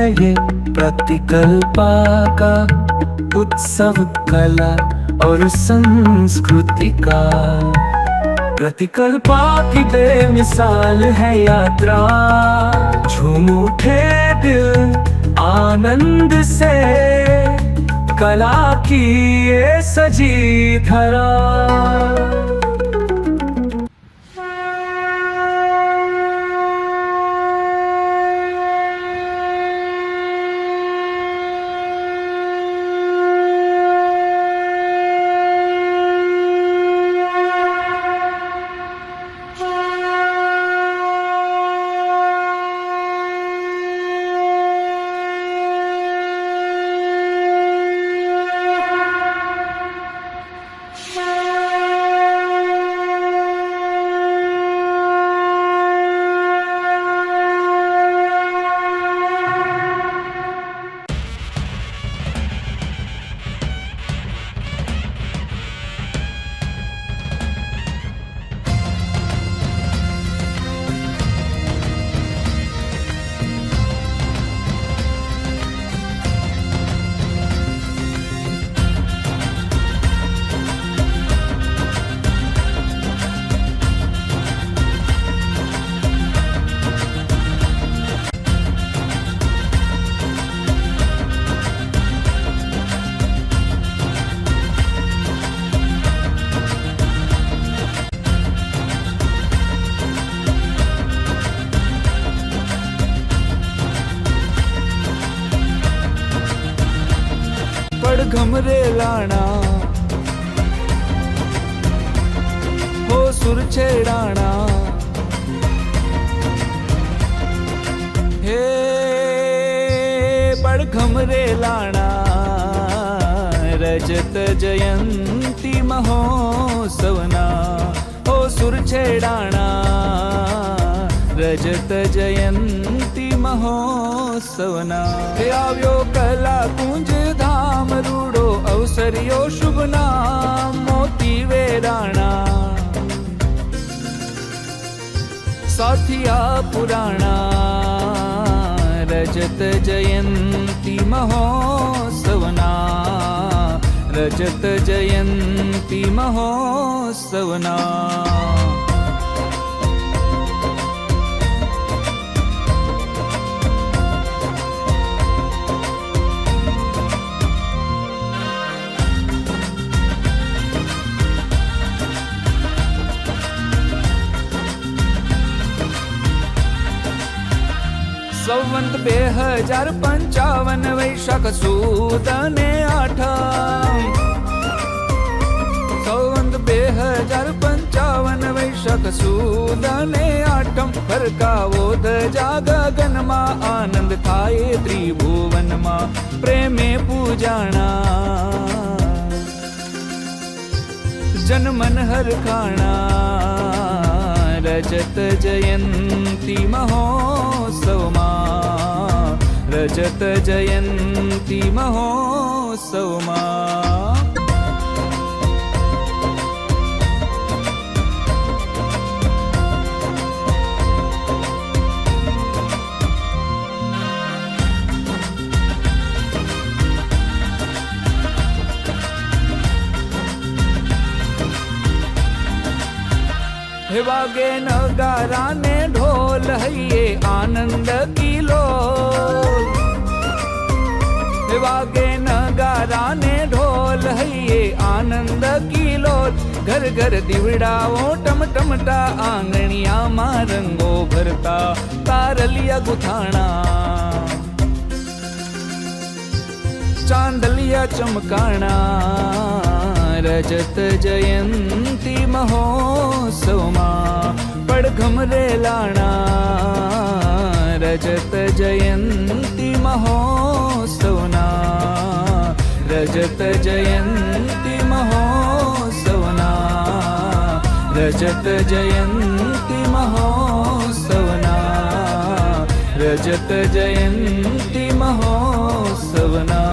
ये प्रतिकल्पा का उत्सव, कला और संस्कृति का। प्रतिकल्पा की बेमिसाल है यात्रा, झूम उठे दिल आनंद से, कला की ये सजी धरा। घमरे लाना हो सुर छेड़ाना, हे पड़ घमरे लाना, रजत जयंती महोत्सवना हो सुर छेड़ाना, रजत जयंती महोत्सवना। हे આવ્યો કલા કુંજ ધામ રૂડો અવસર્યો શુભ નામ મોતી વેરાણા, સાથિયા પુરાણા, રજત જયંતી મહોત્સવના, રજત જયંતી મહોત્સવના। સંવંત 2055 વૈશાખ સુદ ને આઠમ, સંવંત 2055 વૈશાખ સુદ ને આઠમ, ફરકાવો ધજા ગગનમાં, આનંદ થાય ત્રિભુવનમાં, પ્રેમે પૂજાણા, જન મન હરખાણા, रजत जयंती महोत्सवमा, रजत जयंती महोत्सवमा। हे वागे नगारा ने ढोल हइये आनंद की लोल, हे वागे नगारा ने ढोल हइये आनंद की लोल, घर घर दीवड़ाओ टम टमटा, आंगणिया मा रंगो भरता, तारलिया गुथाणा, चांदलिया चमकाणा, रजत जयंती महोत्सवमा, पड़ घमरे लाना, रजत जयंती महोत्सवना, रजत जयंती महोत्सवना, रजत जयंती महोत्सवना, रजत जयंती महोत्सवना।